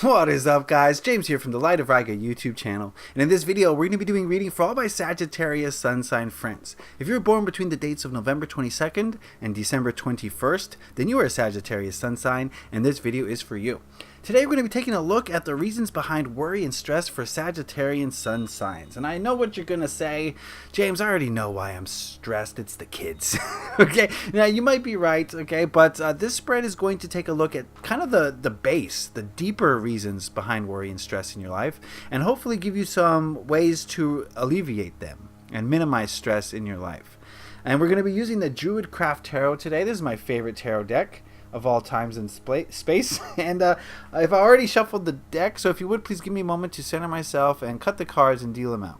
What is up, guys? James here from the Light of Riga YouTube channel, and in this video we're going to be doing reading for all my Sagittarius Sun Sign friends. If you were born between the dates of November 22nd and December 21st, then you are a Sagittarius Sun Sign, and this video is for you. Today we're going to be taking a look at the reasons behind worry and stress for Sagittarian Sun Signs. And I know what you're going to say, James, I already know why I'm stressed. It's the kids. Okay, now you might be right, okay, but this spread is going to take a look at kind of the base, the deeper reasons behind worry and stress in your life, and hopefully give you some ways to alleviate them and minimize stress in your life. And we're going to be using the Druidcraft Tarot today. This is my favorite tarot deck of all times and space, and I've already shuffled the deck, so if you would please give me a moment to center myself and cut the cards and deal them out.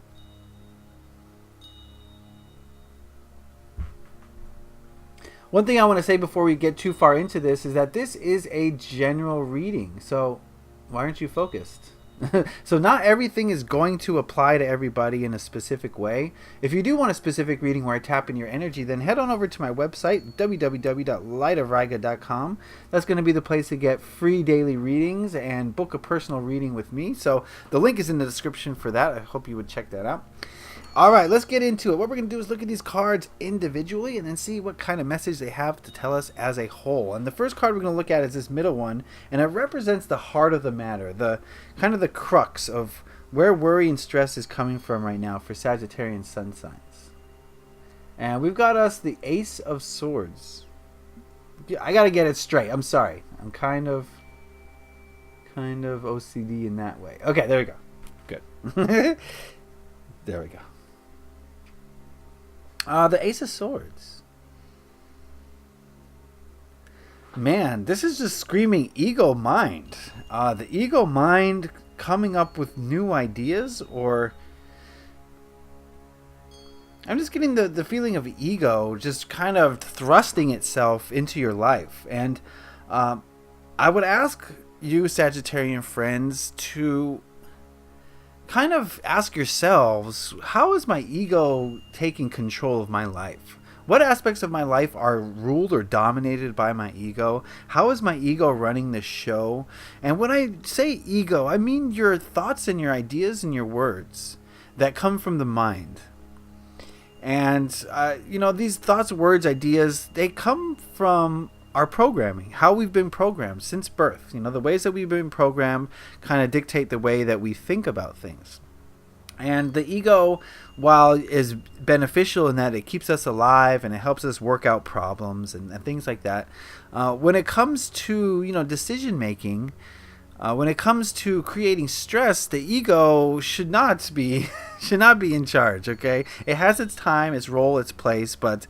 One thing I want to say before we get too far into this is that this is a general reading, so why aren't you focused? So not everything is going to apply to everybody in a specific way. If you do want a specific reading where I tap in your energy, then head on over to my website, www.lightofriga.com. That's going to be the place to get free daily readings and book a personal reading with me. So the link is in the description for that. I hope you would check that out. All right, let's get into it. What we're going to do is look at these cards individually and then see what kind of message they have to tell us as a whole. And the first card we're going to look at is this middle one, and it represents the heart of the matter, the kind of the crux of where worry and stress is coming from right now for Sagittarian Sun Signs. And we've got us the Ace of Swords. I got to get it straight. I'm sorry. I'm kind of OCD in that way. Okay, there we go. Good. There we go. The Ace of Swords. Man, this is just screaming ego mind. The ego mind coming up with new ideas, or I'm just getting the feeling of ego just kind of thrusting itself into your life. And I would ask you, Sagittarian friends, to kind of ask yourselves, how is my ego taking control of my life? What aspects of my life are ruled or dominated by my ego? How is my ego running the show? And when I say ego, I mean your thoughts and your ideas and your words that come from the mind. And, you know, these thoughts, words, ideas, they come from our programming, how we've been programmed since birth. You know, the ways that we've been programmed kind of dictate the way that we think about things. And the ego, while is beneficial in that it keeps us alive and it helps us work out problems and things like that, when it comes to, you know, decision making, when it comes to creating stress, the ego should not be in charge. Okay, it has its time, its role, its place, but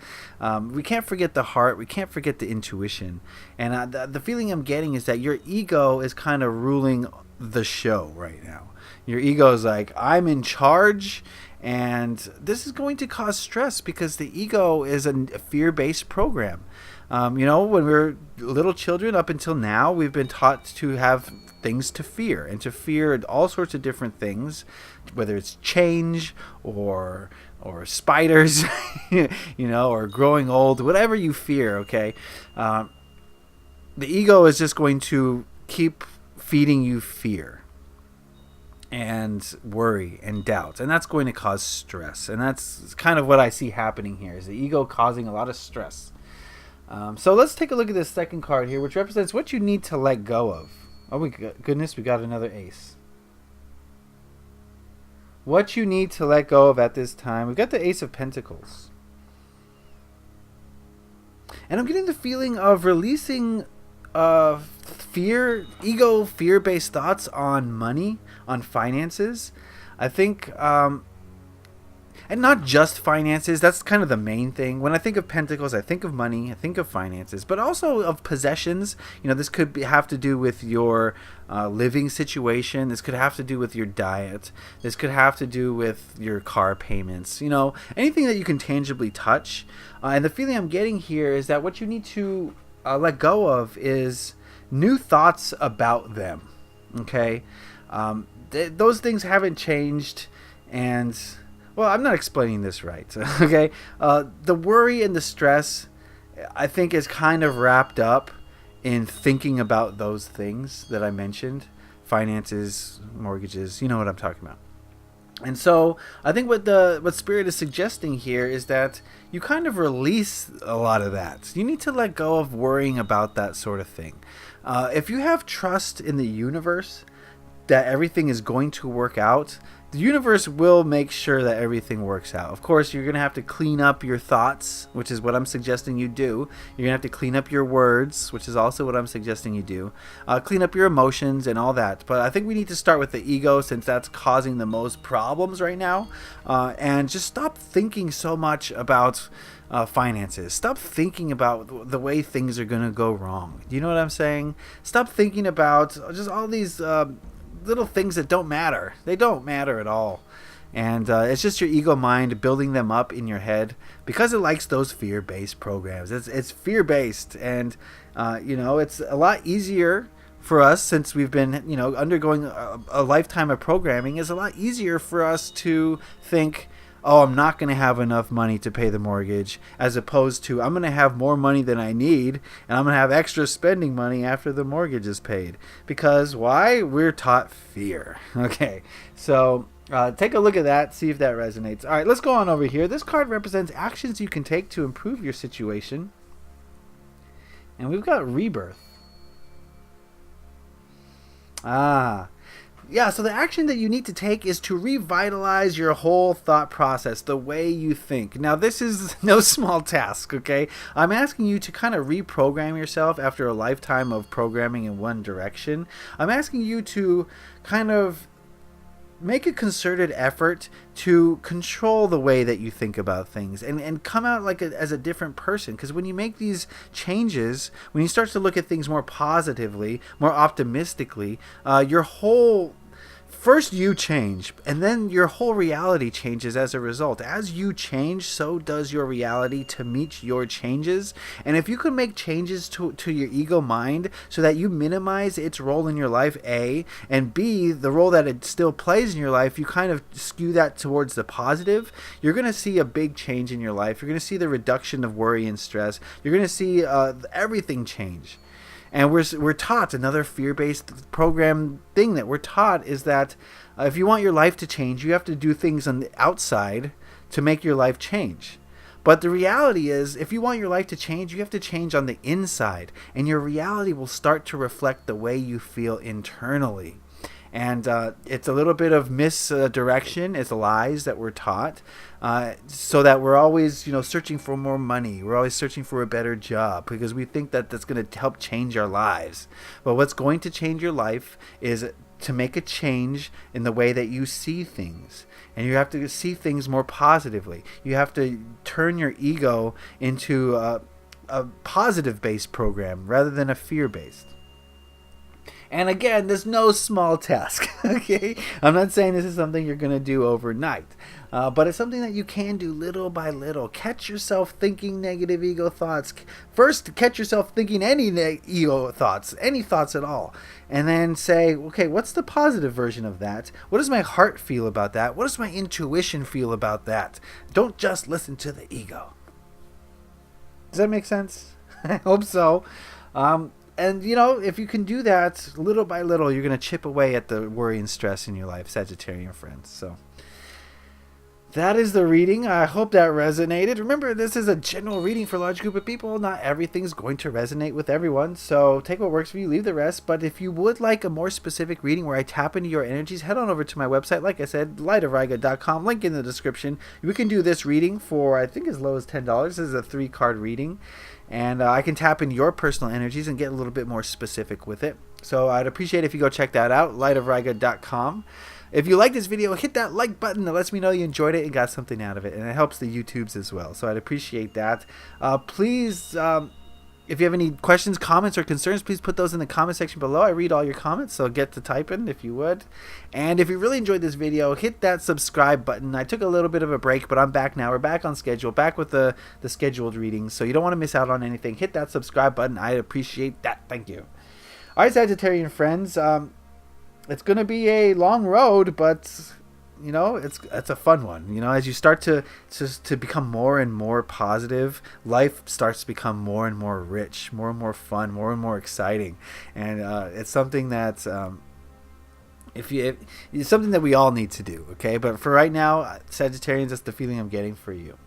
we can't forget the heart. We can't forget the intuition. And the feeling I'm getting is that your ego is kind of ruling the show right now. Your ego is like, I'm in charge, and this is going to cause stress because the ego is a fear-based program. You know, when we're little children up until now, we've been taught to have things to fear, and to fear all sorts of different things, whether it's change or spiders, you know, or growing old, whatever you fear, okay? The ego is just going to keep feeding you fear and worry and doubt, and that's going to cause stress. And that's kind of what I see happening here, is the ego causing a lot of stress. So let's take a look at this second card here, which represents what you need to let go of. Oh my goodness, we got another ace. What you need to let go of at this time. We've got the Ace of Pentacles. And I'm getting the feeling of releasing fear-based thoughts on money, on finances. I think, and not just finances, that's kind of the main thing. When I think of pentacles, I think of money, I think of finances, but also of possessions. You know, this could have to do with your living situation. This could have to do with your diet. This could have to do with your car payments. You know, anything that you can tangibly touch. And the feeling I'm getting here is that what you need to let go of is new thoughts about them. Okay? Those things haven't changed, and well, I'm not explaining this right, okay? The worry and the stress, I think, is kind of wrapped up in thinking about those things that I mentioned. finances, mortgages. You know what I'm talking about. And so I think what Spirit is suggesting here is that you kind of release a lot of that. You need to let go of worrying about that sort of thing. If you have trust in the universe that everything is going to work out, the universe will make sure that everything works out. Of course, you're going to have to clean up your thoughts, which is what I'm suggesting you do. You're going to have to clean up your words, which is also what I'm suggesting you do. Clean up your emotions and all that. But I think we need to start with the ego, since that's causing the most problems right now. And just stop thinking so much about finances. Stop thinking about the way things are going to go wrong. Do you know what I'm saying? Stop thinking about just all these little things that don't matter. They don't matter at all. And it's just your ego mind building them up in your head because it likes those fear-based programs. It's fear-based, and it's a lot easier for us, since we've been undergoing a lifetime of programming. It's a lot easier for us to think, oh, I'm not going to have enough money to pay the mortgage, as opposed to I'm going to have more money than I need, and I'm going to have extra spending money after the mortgage is paid. Because why? We're taught fear. Okay, so take a look at that, see if that resonates. All right, let's go on over here. This card represents actions you can take to improve your situation. And we've got rebirth. Yeah, so the action that you need to take is to revitalize your whole thought process, the way you think. Now, this is no small task, okay? I'm asking you to kind of reprogram yourself after a lifetime of programming in one direction. I'm asking you to kind of make a concerted effort to control the way that you think about things, and come out as a different person. Because when you make these changes, when you start to look at things more positively, more optimistically, your whole first you change, and then your whole reality changes as a result. As you change, so does your reality to meet your changes. And if you can make changes to your ego mind so that you minimize its role in your life, A, and B, the role that it still plays in your life, you kind of skew that towards the positive, you're going to see a big change in your life. You're going to see the reduction of worry and stress. You're going to see everything change. And we're taught, another fear-based program thing that we're taught is that if you want your life to change, you have to do things on the outside to make your life change. But the reality is, if you want your life to change, you have to change on the inside. And your reality will start to reflect the way you feel internally. And it's a little bit of misdirection. It's lies that we're taught, so that we're always, searching for more money. We're always searching for a better job because we think that that's going to help change our lives. But what's going to change your life is to make a change in the way that you see things. And you have to see things more positively. You have to turn your ego into a positive-based program rather than a fear-based. And again, there's no small task, okay? I'm not saying this is something you're going to do overnight, but it's something that you can do little by little. Catch yourself thinking negative ego thoughts. First, catch yourself thinking any ego thoughts, any thoughts at all. And then say, okay, what's the positive version of that? What does my heart feel about that? What does my intuition feel about that? Don't just listen to the ego. Does that make sense? I hope so. And, if you can do that little by little, you're going to chip away at the worry and stress in your life, Sagittarian friends. So that is the reading. I hope that resonated. Remember, this is a general reading for a large group of people. Not everything's going to resonate with everyone. So take what works for you, leave the rest. But if you would like a more specific reading where I tap into your energies, head on over to my website. Like I said, lightofriga.com, link in the description. We can do this reading for, I think, as low as $10. This is a 3-card reading. And I can tap into your personal energies and get a little bit more specific with it. So I'd appreciate if you go check that out, lightofriga.com. If you like this video, hit that like button. That lets me know you enjoyed it and got something out of it. And it helps the YouTubes as well. So I'd appreciate that. Please, if you have any questions, comments, or concerns, please put those in the comment section below. I read all your comments, so get to typing if you would. And if you really enjoyed this video, hit that subscribe button. I took a little bit of a break, but I'm back now. We're back on schedule, back with the scheduled readings, so you don't want to miss out on anything. Hit that subscribe button. I appreciate that. Thank you. All right, Sagittarian friends, it's going to be a long road, but it's a fun one. As you start to become more and more positive, life starts to become more and more rich, more and more fun, more and more exciting. And it's something that if it's something that we all need to do, okay? But for right now, Sagittarians, that's the feeling I'm getting for you.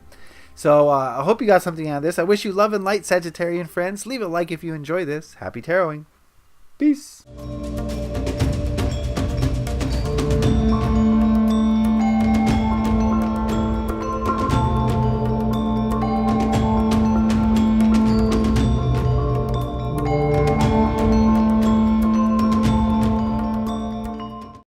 So I hope you got something out of this. I wish you love and light, Sagittarian friends. Leave a like if you enjoy this. Happy taroting. Peace.